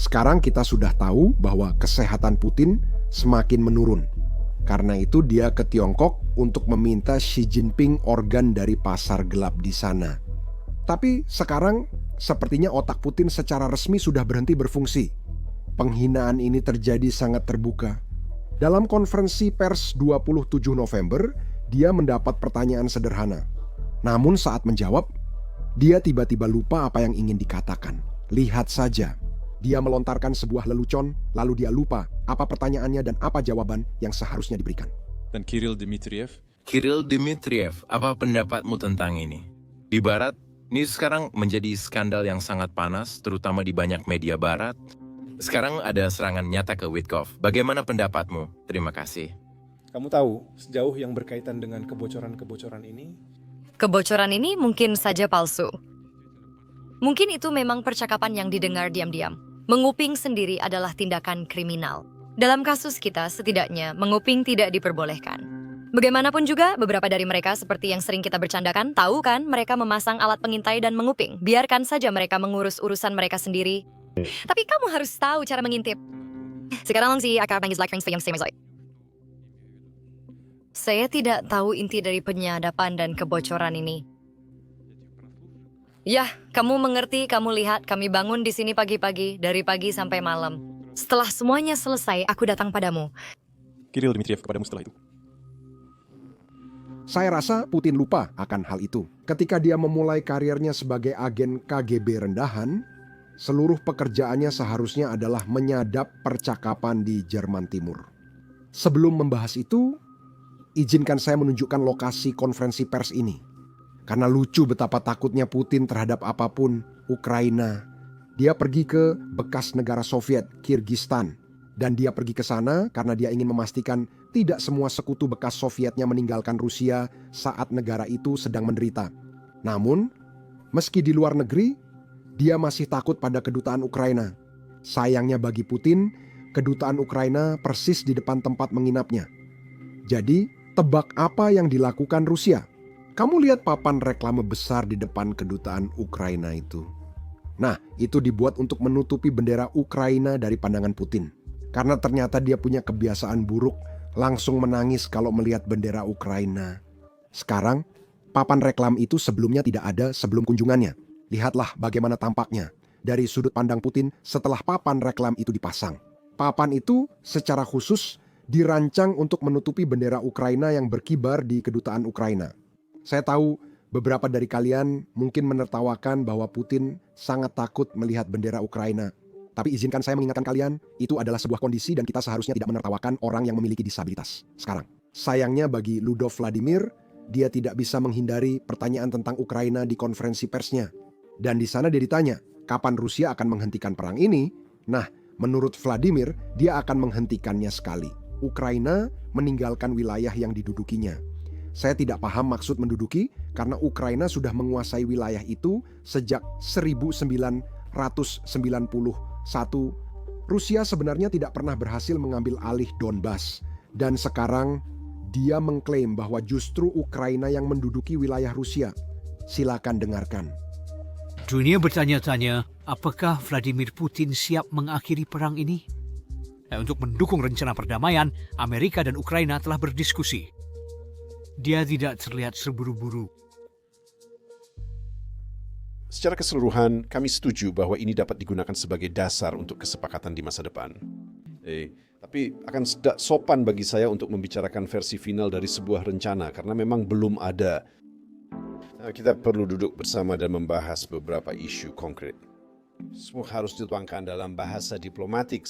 Sekarang kita sudah tahu bahwa kesehatan Putin semakin menurun. Karena itu dia ke Tiongkok untuk meminta Xi Jinping organ dari pasar gelap di sana. Tapi sekarang sepertinya otak Putin secara resmi sudah berhenti berfungsi. Penghinaan ini terjadi sangat terbuka. Dalam konferensi pers 27 November, dia mendapat pertanyaan sederhana. Namun saat menjawab, dia tiba-tiba lupa apa yang ingin dikatakan. Lihat saja. Dia melontarkan sebuah lelucon, lalu dia lupa apa pertanyaannya dan apa jawaban yang seharusnya diberikan. Dan Kirill Dmitriev. Kirill Dmitriev, apa pendapatmu tentang ini? Di Barat, ini sekarang menjadi skandal yang sangat panas, terutama di banyak media Barat. Sekarang ada serangan nyata ke Witkov. Bagaimana pendapatmu? Terima kasih. Kamu tahu, sejauh yang berkaitan dengan kebocoran-kebocoran ini, Kebocoran ini mungkin saja palsu. Mungkin itu memang percakapan yang didengar diam-diam. Menguping sendiri adalah tindakan kriminal. Dalam kasus kita, setidaknya menguping tidak diperbolehkan. Bagaimanapun juga, beberapa dari mereka seperti yang sering kita bercandakan, tahu kan mereka memasang alat pengintai dan menguping. Biarkan saja mereka mengurus urusan mereka sendiri. Tapi kamu harus tahu cara mengintip. Sekarang si akar panggil like yang same. Saya tidak tahu inti dari penyadapan dan kebocoran ini. Ya, kamu mengerti, kamu lihat, kami bangun di sini pagi-pagi, dari pagi sampai malam. Setelah semuanya selesai, aku datang padamu. Kirill Dmitriev kepadamu setelah itu. Saya rasa Putin lupa akan hal itu. Ketika dia memulai karirnya sebagai agen KGB rendahan, seluruh pekerjaannya seharusnya adalah menyadap percakapan di Jerman Timur. Sebelum membahas itu, izinkan saya menunjukkan lokasi konferensi pers ini. Karena lucu betapa takutnya Putin terhadap apapun Ukraina. Dia pergi ke bekas negara Soviet, Kirgistan. Dan dia pergi ke sana karena dia ingin memastikan tidak semua sekutu bekas Sovietnya meninggalkan Rusia saat negara itu sedang menderita. Namun, meski di luar negeri, dia masih takut pada kedutaan Ukraina. Sayangnya bagi Putin, kedutaan Ukraina persis di depan tempat menginapnya. Jadi, tebak apa yang dilakukan Rusia? Kamu lihat papan reklame besar di depan kedutaan Ukraina itu. Nah, itu dibuat untuk menutupi bendera Ukraina dari pandangan Putin. Karena ternyata dia punya kebiasaan buruk langsung menangis kalau melihat bendera Ukraina. Sekarang, papan reklam itu sebelumnya tidak ada sebelum kunjungannya. Lihatlah bagaimana tampaknya dari sudut pandang Putin setelah papan reklam itu dipasang. Papan itu secara khusus dirancang untuk menutupi bendera Ukraina yang berkibar di kedutaan Ukraina. Saya tahu beberapa dari kalian mungkin menertawakan bahwa Putin sangat takut melihat bendera Ukraina. Tapi izinkan saya mengingatkan kalian, itu adalah sebuah kondisi dan kita seharusnya tidak menertawakan orang yang memiliki disabilitas. Sekarang, sayangnya bagi Ludov Vladimir, dia tidak bisa menghindari pertanyaan tentang Ukraina di konferensi persnya. Dan di sana dia ditanya, kapan Rusia akan menghentikan perang ini? Nah, menurut Vladimir, dia akan menghentikannya sekali. Ukraina meninggalkan wilayah yang didudukinya. Saya tidak paham maksud menduduki karena Ukraina sudah menguasai wilayah itu sejak 1991. Rusia sebenarnya tidak pernah berhasil mengambil alih Donbas. Dan sekarang dia mengklaim bahwa justru Ukraina yang menduduki wilayah Rusia. Silakan dengarkan. Dunia bertanya-tanya, apakah Vladimir Putin siap mengakhiri perang ini? Untuk mendukung rencana perdamaian, Amerika dan Ukraina telah berdiskusi. Dia tidak terlihat terburu-buru. Secara keseluruhan, kami setuju bahwa ini dapat digunakan sebagai dasar untuk kesepakatan di masa depan. Tapi akan tidak sopan bagi saya untuk membicarakan versi final dari sebuah rencana karena memang belum ada. Kita perlu duduk bersama dan membahas beberapa isu konkret. Semua harus dituangkan dalam bahasa diplomatik.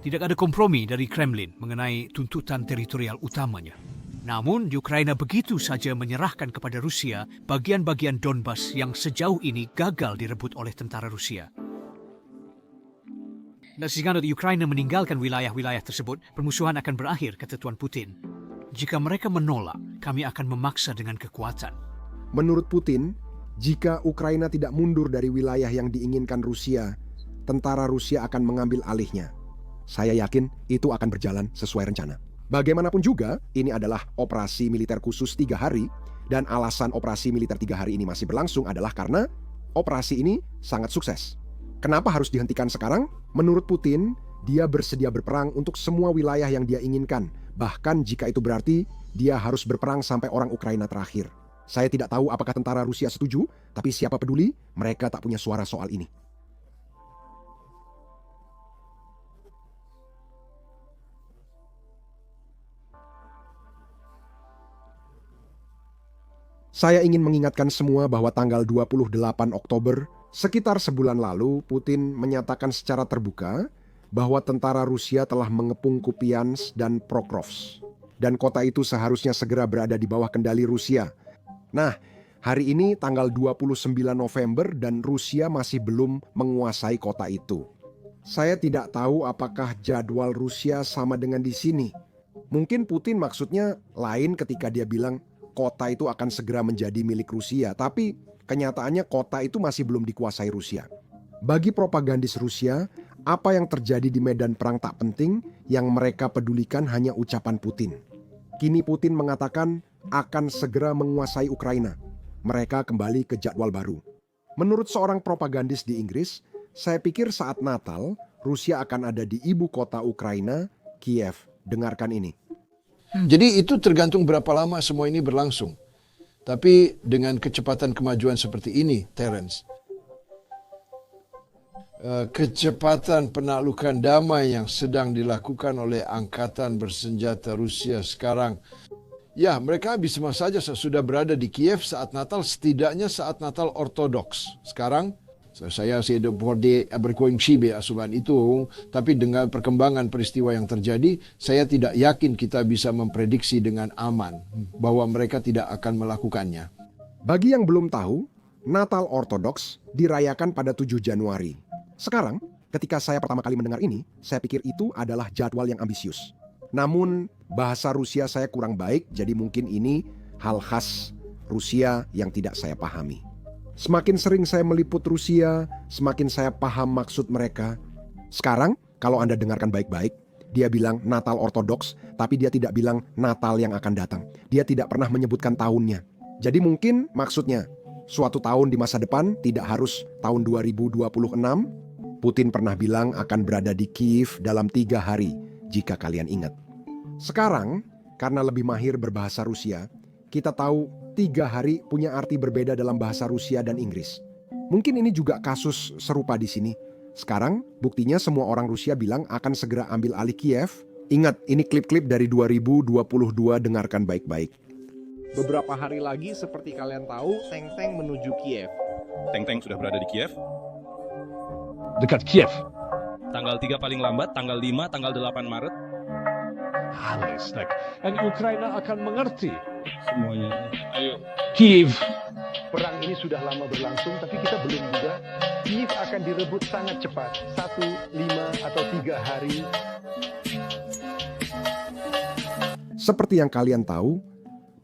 Tidak ada kompromi dari Kremlin mengenai tuntutan teritorial utamanya. Namun, Ukraina begitu saja menyerahkan kepada Rusia bagian-bagian Donbas yang sejauh ini gagal direbut oleh tentara Rusia. Dan jika Ukraina meninggalkan wilayah-wilayah tersebut, permusuhan akan berakhir, kata Tuan Putin. Jika mereka menolak, kami akan memaksa dengan kekuatan. Menurut Putin, jika Ukraina tidak mundur dari wilayah yang diinginkan Rusia, tentara Rusia akan mengambil alihnya. Saya yakin itu akan berjalan sesuai rencana. Bagaimanapun juga, ini adalah operasi militer khusus 3 hari, dan alasan operasi militer 3 hari ini masih berlangsung adalah karena Operasi ini sangat sukses. Kenapa harus dihentikan sekarang? Menurut Putin, dia bersedia berperang untuk semua wilayah yang dia inginkan. Bahkan jika itu berarti dia harus berperang sampai orang Ukraina terakhir. Saya tidak tahu apakah tentara Rusia setuju, tapi siapa peduli, mereka tak punya suara soal ini. Saya ingin mengingatkan semua bahwa tanggal 28 Oktober, sekitar sebulan lalu, Putin menyatakan secara terbuka bahwa tentara Rusia telah mengepung Kupiansk dan Pokrovsk. Dan kota itu seharusnya segera berada di bawah kendali Rusia. Nah, hari ini tanggal 29 November dan Rusia masih belum menguasai kota itu. Saya tidak tahu apakah jadwal Rusia sama dengan di sini. Mungkin Putin maksudnya lain ketika dia bilang kota itu akan segera menjadi milik Rusia, tapi kenyataannya kota itu masih belum dikuasai Rusia. Bagi propagandis Rusia, apa yang terjadi di medan perang tak penting, yang mereka pedulikan hanya ucapan Putin. Kini Putin mengatakan akan segera menguasai Ukraina. Mereka kembali ke jadwal baru. Menurut seorang propagandis di Inggris, saya pikir saat Natal, Rusia akan ada di ibu kota Ukraina, Kiev. Dengarkan ini. Jadi itu tergantung berapa lama semua ini berlangsung. Tapi dengan kecepatan kemajuan seperti ini, Terence, kecepatan penaklukan damai yang sedang dilakukan oleh angkatan bersenjata Rusia sekarang, ya mereka bisa saja sudah berada di Kiev saat Natal, setidaknya saat Natal Ortodoks. Sekarang, saya tidak boleh berkoinsibe asuhan itu, tapi dengan perkembangan peristiwa yang terjadi, saya tidak yakin kita bisa memprediksi dengan aman bahwa mereka tidak akan melakukannya. Bagi yang belum tahu, Natal Ortodoks dirayakan pada 7 Januari. Sekarang, ketika saya pertama kali mendengar ini, saya pikir itu adalah jadwal yang ambisius. Namun, bahasa Rusia saya kurang baik, jadi mungkin ini hal khas Rusia yang tidak saya pahami. Semakin sering saya meliput Rusia, semakin saya paham maksud mereka. Sekarang, kalau Anda dengarkan baik-baik, dia bilang Natal Ortodoks, tapi dia tidak bilang Natal yang akan datang. Dia tidak pernah menyebutkan tahunnya. Jadi mungkin maksudnya, suatu tahun di masa depan tidak harus tahun 2026. Putin pernah bilang akan berada di Kiev dalam 3 hari, jika kalian ingat. Sekarang, karena lebih mahir berbahasa Rusia, kita tahu 3 hari punya arti berbeda dalam bahasa Rusia dan Inggris. Mungkin ini juga kasus serupa di sini. Sekarang, buktinya semua orang Rusia bilang akan segera ambil alih Kiev. Ingat, ini klip-klip dari 2022, dengarkan baik-baik. Beberapa hari lagi, seperti kalian tahu, tank-tank menuju Kiev. Tank-tank sudah berada di Kiev. Dekat Kiev. Tanggal 3 paling lambat, tanggal 5, tanggal 8 Maret. Halus, dan Ukraina akan mengerti. Semuanya. Ayo. Kiev. Perang ini sudah lama berlangsung, tapi kita belum juga. Kiev akan direbut sangat cepat. 1, 5, atau 3 hari. Seperti yang kalian tahu,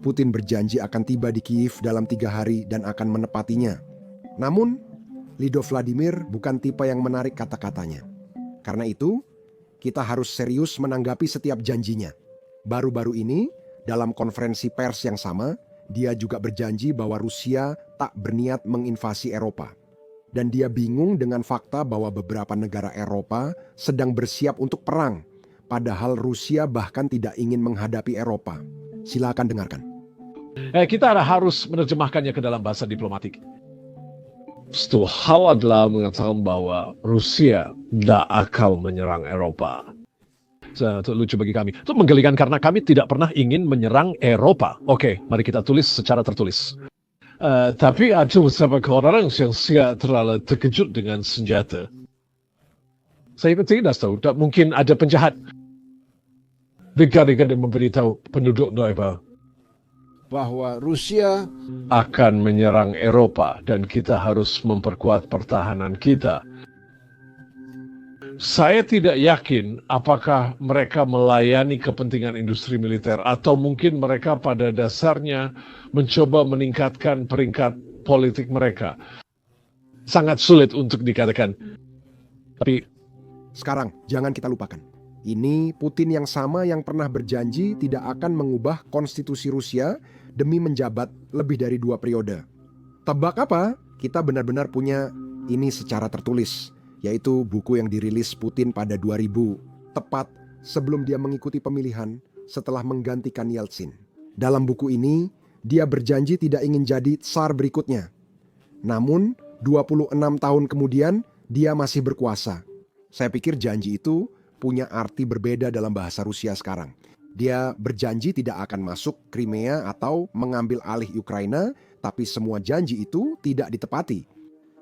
Putin berjanji akan tiba di Kiev dalam 3 hari dan akan menepatinya. Namun, Lido Vladimir bukan tipe yang menarik kata-katanya. Karena itu, kita harus serius menanggapi setiap janjinya. Baru-baru ini, dalam konferensi pers yang sama, dia juga berjanji bahwa Rusia tak berniat menginvasi Eropa. Dan dia bingung dengan fakta bahwa beberapa negara Eropa sedang bersiap untuk perang, padahal Rusia bahkan tidak ingin menghadapi Eropa. Silakan dengarkan. Kita harus menerjemahkannya ke dalam bahasa diplomatik. Satu hal adalah mengatakan bahwa Rusia tidak akan menyerang Eropa. Itu lucu bagi kami. Itu menggelikan karena kami tidak pernah ingin menyerang Eropa. Oke, mari kita tulis secara tertulis. Tapi ada beberapa orang yang sangat terlalu terkejut dengan senjata. Saya tidak tahu, mungkin ada penjahat. Negara-negara yang memberitahu penduduk Eropa Bahwa Rusia akan menyerang Eropa dan kita harus memperkuat pertahanan kita. Saya tidak yakin apakah mereka melayani kepentingan industri militer atau mungkin mereka pada dasarnya mencoba meningkatkan peringkat politik mereka. Sangat sulit untuk dikatakan. Tapi sekarang jangan kita lupakan. Ini Putin yang sama yang pernah berjanji tidak akan mengubah konstitusi Rusia demi menjabat lebih dari 2 periode. Tebak apa? kita benar-benar punya ini secara tertulis, yaitu buku yang dirilis Putin pada 2000, tepat sebelum dia mengikuti pemilihan setelah menggantikan Yeltsin. Dalam buku ini, dia berjanji tidak ingin jadi tsar berikutnya. Namun, 26 tahun kemudian, dia masih berkuasa. Saya pikir janji itu punya arti berbeda dalam bahasa Rusia sekarang. Dia berjanji tidak akan masuk Crimea atau mengambil alih Ukraina, tapi semua janji itu tidak ditepati.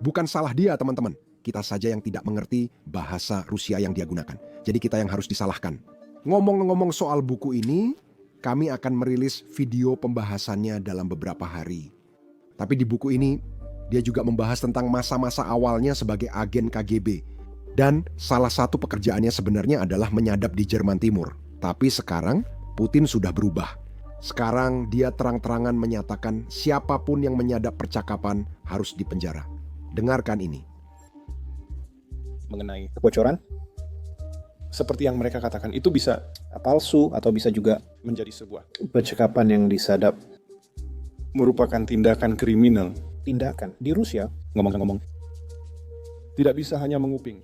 Bukan salah dia, teman-teman. Kita saja yang tidak mengerti bahasa Rusia yang dia gunakan. Jadi kita yang harus disalahkan. Ngomong-ngomong soal buku ini, kami akan merilis video pembahasannya dalam beberapa hari. Tapi di buku ini, dia juga membahas tentang masa-masa awalnya sebagai agen KGB. Dan salah satu pekerjaannya sebenarnya adalah menyadap di Jerman Timur. Tapi sekarang Putin sudah berubah. Sekarang dia terang-terangan menyatakan siapapun yang menyadap percakapan harus dipenjara. Dengarkan ini. Mengenai kebocoran, seperti yang mereka katakan, itu bisa palsu atau bisa juga menjadi sebuah percakapan yang disadap, merupakan tindakan kriminal. Tindakan di Rusia, ngomong-ngomong, tidak bisa hanya menguping.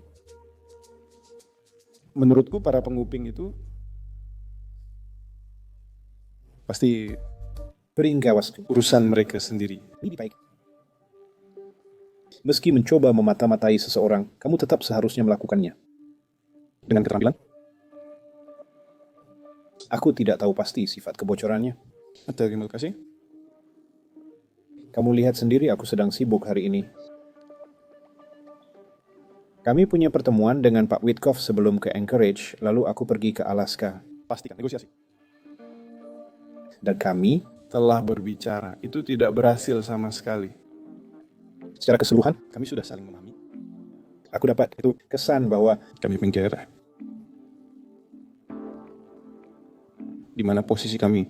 Menurutku para penguping itu pasti beringawas urusan mereka sendiri. Lebih baik. Meski mencoba memata-matai seseorang, kamu tetap seharusnya melakukannya. Dengan keterampilan. Aku tidak tahu pasti sifat kebocorannya. Terima kasih. Kamu lihat sendiri aku sedang sibuk hari ini. Kami punya pertemuan dengan Pak Witkoff sebelum ke Anchorage, lalu aku pergi ke Alaska. Pastikan negosiasi. Dan kami telah berbicara. Itu tidak berhasil sama sekali. Secara keseluruhan, kami sudah saling memahami. Aku dapat itu kesan bahwa kami penjara. Di mana posisi kami.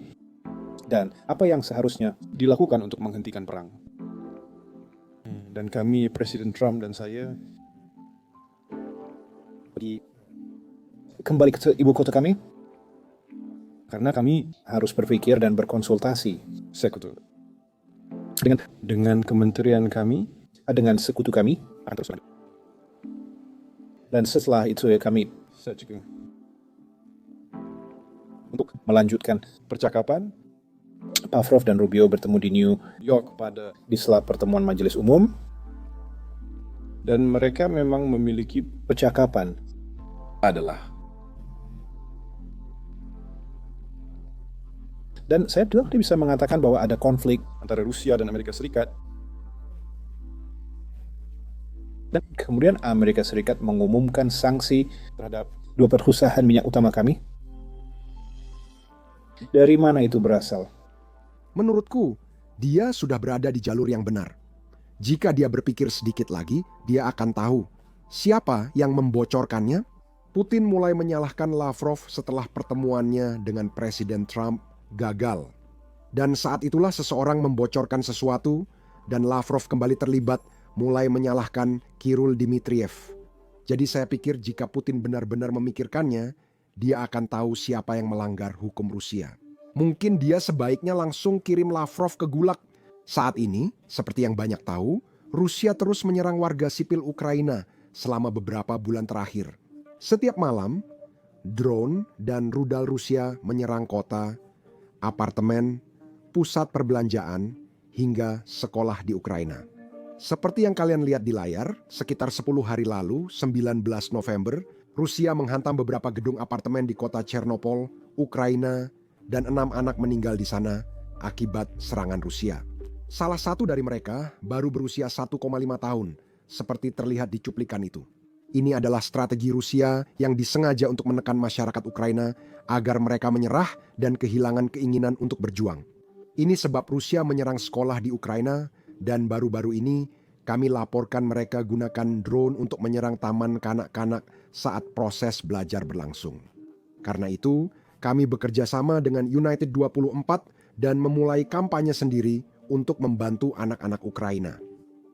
Dan apa yang seharusnya dilakukan untuk menghentikan perang. Dan kami, Presiden Trump dan saya, kembali ke ibu kota kami. Karena kami harus berpikir dan berkonsultasi sekutu dengan kementerian kami, dengan sekutu kami, dan setelah itu kami untuk melanjutkan percakapan. Lavrov dan Rubio bertemu di New York di sela pertemuan majelis umum, dan mereka memang memiliki percakapan adalah. Dan saya tidak bisa mengatakan bahwa ada konflik antara Rusia dan Amerika Serikat. Dan kemudian Amerika Serikat mengumumkan sanksi terhadap 2 perusahaan minyak utama kami. Dari mana itu berasal? Menurutku, dia sudah berada di jalur yang benar. Jika dia berpikir sedikit lagi, dia akan tahu siapa yang membocorkannya. Putin mulai menyalahkan Lavrov setelah pertemuannya dengan Presiden Trump gagal. Dan saat itulah seseorang membocorkan sesuatu dan Lavrov kembali terlibat, mulai menyalahkan Kirill Dmitriev. Jadi saya pikir jika Putin benar-benar memikirkannya, dia akan tahu siapa yang melanggar hukum Rusia. Mungkin dia sebaiknya langsung kirim Lavrov ke Gulag. Saat ini, seperti yang banyak tahu, Rusia terus menyerang warga sipil Ukraina selama beberapa bulan terakhir. Setiap malam, drone dan rudal Rusia menyerang kota, apartemen, pusat perbelanjaan, hingga sekolah di Ukraina. Seperti yang kalian lihat di layar, sekitar 10 hari lalu, 19 November, Rusia menghantam beberapa gedung apartemen di kota Chernobyl, Ukraina, dan 6 anak meninggal di sana akibat serangan Rusia. Salah satu dari mereka baru berusia 1,5 tahun, seperti terlihat di cuplikan itu. Ini adalah strategi Rusia yang disengaja untuk menekan masyarakat Ukraina agar mereka menyerah dan kehilangan keinginan untuk berjuang. Ini sebab Rusia menyerang sekolah di Ukraina dan baru-baru ini kami laporkan mereka gunakan drone untuk menyerang taman kanak-kanak saat proses belajar berlangsung. Karena itu, kami bekerja sama dengan United 24 dan memulai kampanye sendiri untuk membantu anak-anak Ukraina.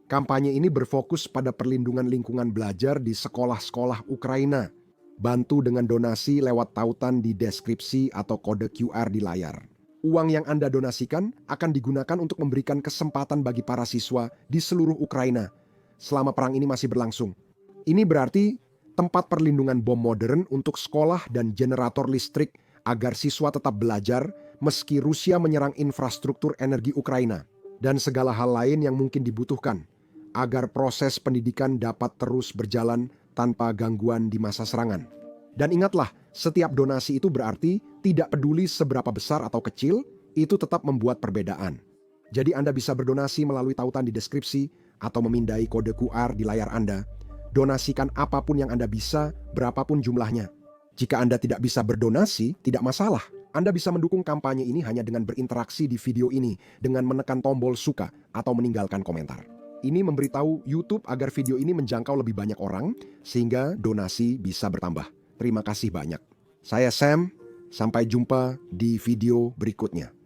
Kampanye ini berfokus pada perlindungan lingkungan belajar di sekolah-sekolah Ukraina. Bantu dengan donasi lewat tautan di deskripsi atau kode QR di layar. Uang yang Anda donasikan akan digunakan untuk memberikan kesempatan bagi para siswa di seluruh Ukraina selama perang ini masih berlangsung. Ini berarti tempat perlindungan bom modern untuk sekolah dan generator listrik agar siswa tetap belajar meski Rusia menyerang infrastruktur energi Ukraina dan segala hal lain yang mungkin dibutuhkan agar proses pendidikan dapat terus berjalan tanpa gangguan di masa serangan. Dan ingatlah, setiap donasi itu berarti tidak peduli seberapa besar atau kecil, itu tetap membuat perbedaan. Jadi Anda bisa berdonasi melalui tautan di deskripsi atau memindai kode QR di layar Anda. Donasikan apapun yang Anda bisa, berapapun jumlahnya. Jika Anda tidak bisa berdonasi, tidak masalah. Anda bisa mendukung kampanye ini hanya dengan berinteraksi di video ini, dengan menekan tombol suka atau meninggalkan komentar. Ini memberitahu YouTube agar video ini menjangkau lebih banyak orang, sehingga donasi bisa bertambah. Terima kasih banyak. Saya Sam, sampai jumpa di video berikutnya.